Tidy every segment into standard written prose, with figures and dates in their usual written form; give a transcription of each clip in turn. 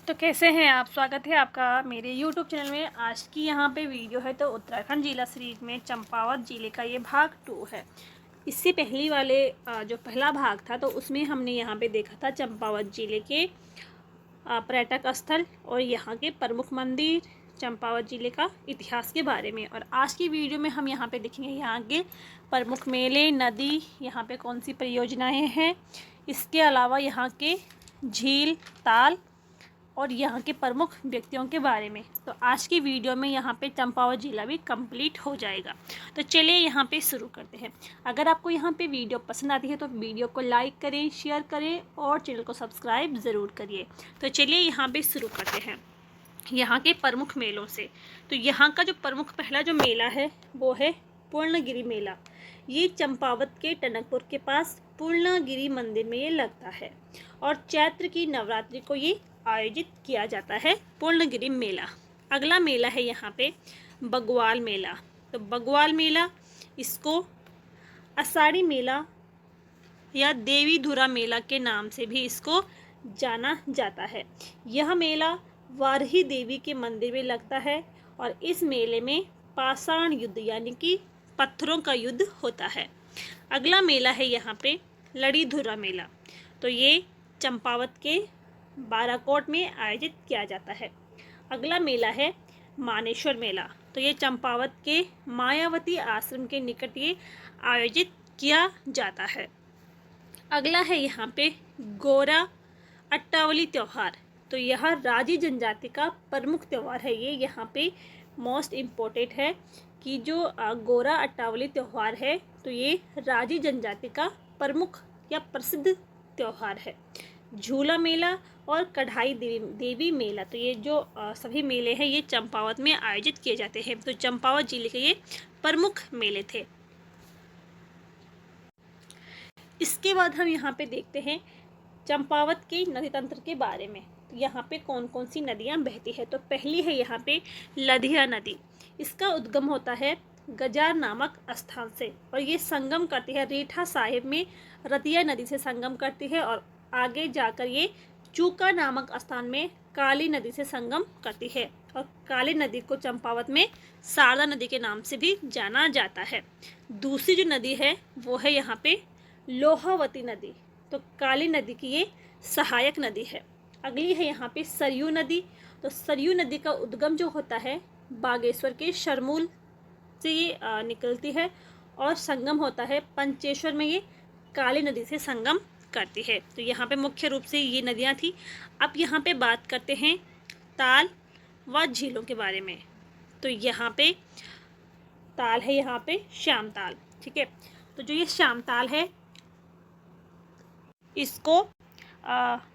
तो कैसे हैं आप। स्वागत है आपका मेरे YouTube चैनल में। आज की यहाँ पे वीडियो है तो उत्तराखंड जिला सीरीज में चंपावत जिले का ये भाग 2 है। इससे पहली वाले जो पहला भाग था तो उसमें हमने यहाँ पे देखा था चंपावत जिले के पर्यटक स्थल और यहाँ के प्रमुख मंदिर, चंपावत जिले का इतिहास के बारे में। और आज की वीडियो में हम यहाँ पे देखेंगे यहाँ के प्रमुख मेले, नदी, यहाँ पे कौन सी परियोजनाएं हैं, इसके अलावा यहाँ के झील, ताल और यहाँ के प्रमुख व्यक्तियों के बारे में। तो आज की वीडियो में यहाँ पे चंपावत जिला भी कंप्लीट हो जाएगा। तो चलिए यहाँ पे शुरू करते हैं। अगर आपको यहाँ पे वीडियो पसंद आती है तो वीडियो को लाइक करें, शेयर करें और चैनल को सब्सक्राइब ज़रूर करिए। तो चलिए यहाँ पे शुरू करते हैं यहाँ के प्रमुख मेलों से। तो यहाँ का जो प्रमुख पहला जो मेला है वो है पूर्णगिरि मेला। ये चंपावत के टनकपुर के पास पूर्णगिरि मंदिर में ये लगता है और चैत्र की नवरात्रि को ये आयोजित किया जाता है पूर्णगिरि मेला। अगला मेला है यहाँ पे बग्वाल मेला। तो बग्वाल मेला, इसको आषाढ़ी मेला या देवी धुरा मेला के नाम से भी इसको जाना जाता है। यह मेला वारही देवी के मंदिर में लगता है और इस मेले में पाषाण युद्ध यानी कि पत्थरों का युद्ध होता है। अगला मेला है यहाँ पे लड़ीधुरा मेला। तो ये चंपावत के बाराकोट में आयोजित किया जाता है। अगला मेला है मानेश्वर मेला। तो ये चंपावत के मायावती आश्रम के निकट ये आयोजित किया जाता है। अगला है यहाँ पे गोरा अट्टावली त्यौहार। तो यह राजी जनजाति का प्रमुख त्यौहार है। ये यहाँ पे मोस्ट इम्पोर्टेंट है कि जो गोरा अट्टावली त्यौहार है तो ये राजी जनजाति का प्रमुख या प्रसिद्ध त्यौहार है। झूला मेला और कढ़ाई देवी मेला, तो ये जो सभी मेले हैं ये चंपावत में आयोजित किए जाते हैं। तो चंपावत जिले के ये प्रमुख मेले थे। इसके बाद हम यहाँ पे देखते हैं चंपावत के नदी तंत्र के बारे में। तो यहाँ पे कौन कौन सी नदियाँ बहती है। तो पहली है यहाँ पे लधिया नदी। इसका उद्गम होता है गजार नामक स्थान से और ये संगम करती है रीठा साहिब में रतिया नदी से संगम करती है और आगे जाकर ये चूका नामक स्थान में काली नदी से संगम करती है। और काली नदी को चंपावत में शारदा नदी के नाम से भी जाना जाता है। दूसरी जो नदी है वो है यहाँ पे लोहावती नदी। तो काली नदी की ये सहायक नदी है। अगली है यहाँ पे सरयू नदी। तो सरयू नदी का उद्गम जो होता है बागेश्वर के शरमूल से ये निकलती है और संगम होता है पंचेश्वर में, ये काली नदी से संगम करती है। तो यहाँ पे मुख्य रूप से ये नदियाँ थी। अब यहाँ पे बात करते हैं ताल व झीलों के बारे में। तो यहाँ पे ताल है यहाँ पे श्याम ताल, ठीक है। तो जो ये श्याम ताल है इसको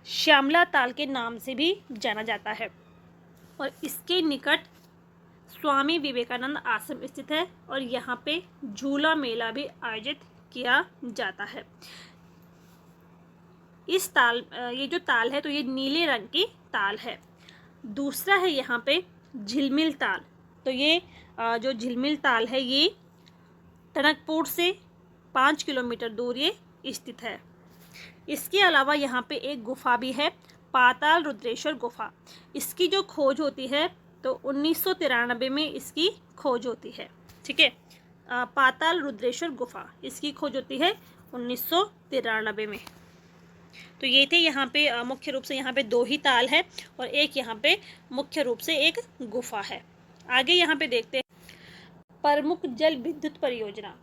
श्यामला ताल के नाम से भी जाना जाता है और इसके निकट स्वामी विवेकानंद आश्रम स्थित है और यहाँ पे झूला मेला भी आयोजित किया जाता है। इस ताल ये जो ताल है तो ये नीले रंग की ताल है। दूसरा है यहाँ पे झिलमिल ताल। तो ये जो झिलमिल ताल है ये टनकपुर से 5 किलोमीटर दूर ये स्थित है। इसके अलावा यहाँ पे एक गुफा भी है, पाताल रुद्रेश्वर गुफा। इसकी जो खोज होती है तो 1993 में इसकी खोज होती है, ठीक है। पाताल रुद्रेश्वर गुफा इसकी खोज होती है 1993 में। तो ये थे यहाँ पे मुख्य रूप से यहाँ पे 2 ही ताल है और एक यहाँ पे मुख्य रूप से एक गुफा है। आगे यहाँ पे देखते हैं प्रमुख जल विद्युत परियोजना।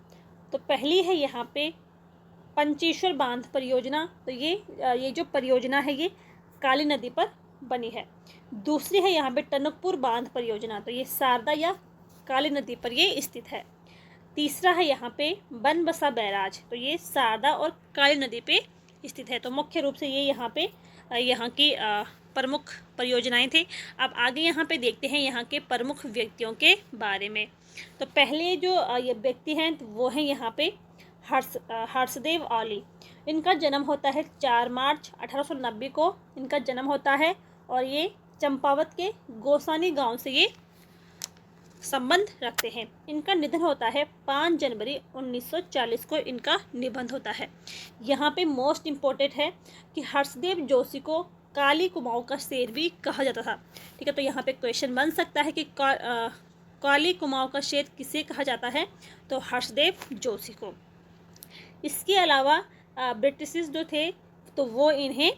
तो पहली है यहाँ पे पंचेश्वर बांध परियोजना। तो ये जो परियोजना है ये काली नदी पर बनी है। दूसरी है यहाँ पे टनकपुर बांध परियोजना। तो ये शारदा या काली नदी पर ये स्थित है। तीसरा है यहाँ पे बनबसा बैराज। तो ये शारदा और काली नदी पे स्थित है। तो मुख्य रूप से ये यहाँ पे यहाँ की प्रमुख परियोजनाएं थे। अब आगे यहाँ पे देखते हैं यहाँ के प्रमुख व्यक्तियों के बारे में। तो पहले जो ये व्यक्ति हैं तो वो हैं यहाँ पे हर्षदेव औली। इनका जन्म होता है 4 मार्च 1890 को इनका जन्म होता है और ये चंपावत के गोसानी गांव से ये संबंध रखते हैं। इनका निधन होता है 5 जनवरी 1940 को इनका निधन होता है। यहाँ पे मोस्ट इम्पोर्टेंट है कि हर्षदेव जोशी को काली कुमाऊं का शेर भी कहा जाता था। ठीक है, तो यहाँ पे क्वेश्चन बन सकता है कि काली कुमाऊं का शेर किसे कहा जाता है, तो हर्षदेव जोशी को। इसके अलावा ब्रिटिश जो थे तो वो इन्हें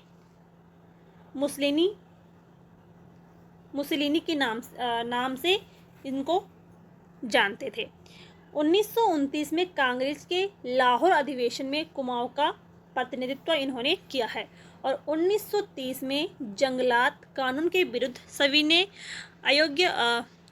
मुसलिनी के नाम से इनको जानते थे। 1929 में कांग्रेस के लाहौर अधिवेशन में कुमाऊं का प्रतिनिधित्व इन्होंने किया है और 1930 में जंगलात कानून के विरुद्ध सविनय अयोग्य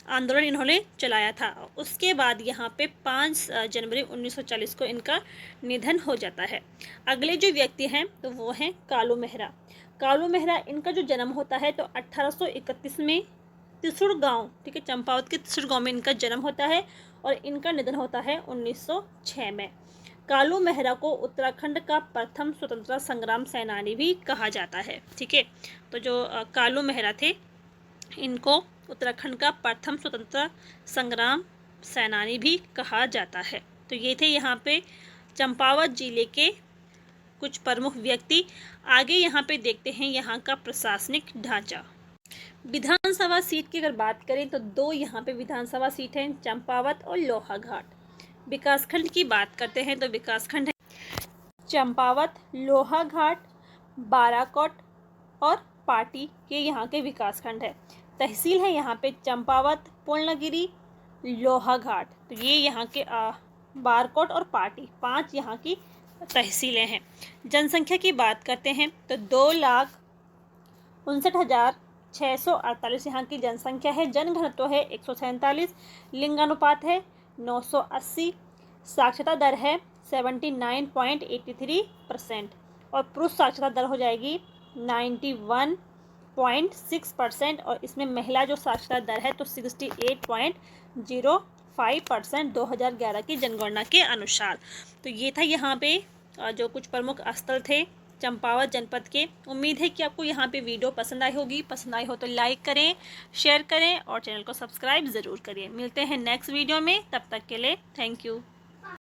आंदोलन इन्होंने चलाया था। उसके बाद यहाँ पे 5 जनवरी 1940 को इनका निधन हो जाता है। अगले जो व्यक्ति हैं तो वो हैं कालू मेहरा। कालू मेहरा, इनका जो जन्म होता है तो 1831 में त्रिशूर गांव, ठीक है, चंपावत के त्रिशूर गांव में इनका जन्म होता है और इनका निधन होता है 1906 में। कालू मेहरा को उत्तराखंड का प्रथम स्वतंत्रता संग्राम सेनानी भी कहा जाता है। ठीक है, तो जो कालू मेहरा थे इनको उत्तराखंड का प्रथम स्वतंत्रता संग्राम सेनानी भी कहा जाता है। तो ये थे यहाँ पे चंपावत जिले के कुछ प्रमुख व्यक्ति। आगे यहाँ पे देखते हैं यहाँ का प्रशासनिक ढांचा। विधानसभा सीट की अगर बात करें तो 2 यहाँ पे विधानसभा सीट हैं, चंपावत और लोहाघाट। विकासखंड की बात करते हैं तो विकासखंड है चंपावत, लोहाघाट, बाराकोट और पाटी के यहाँ के विकासखंड है। तहसील है यहाँ पे चंपावत, पूर्णगिरी, लोहाघाट। तो ये यहाँ के बाराकोट और पाटी 5 यहाँ की तहसीलें हैं। जनसंख्या की बात करते हैं तो 2,59,648 यहाँ की जनसंख्या है। जनघनत्व है 147, लिंगानुपात है 980, साक्षरता दर है 79.83% और पुरुष साक्षरता दर हो जाएगी 91.6% और इसमें महिला जो साक्षरता दर है तो 68.05% 2011 की जनगणना के अनुसार। तो ये था यहाँ पे जो कुछ प्रमुख स्थल थे चंपावत जनपद के। उम्मीद है कि आपको यहाँ पे वीडियो पसंद आई होगी। पसंद आई हो तो लाइक करें, शेयर करें और चैनल को सब्सक्राइब ज़रूर करिए। मिलते हैं नेक्स्ट वीडियो में, तब तक के लिए थैंक यू।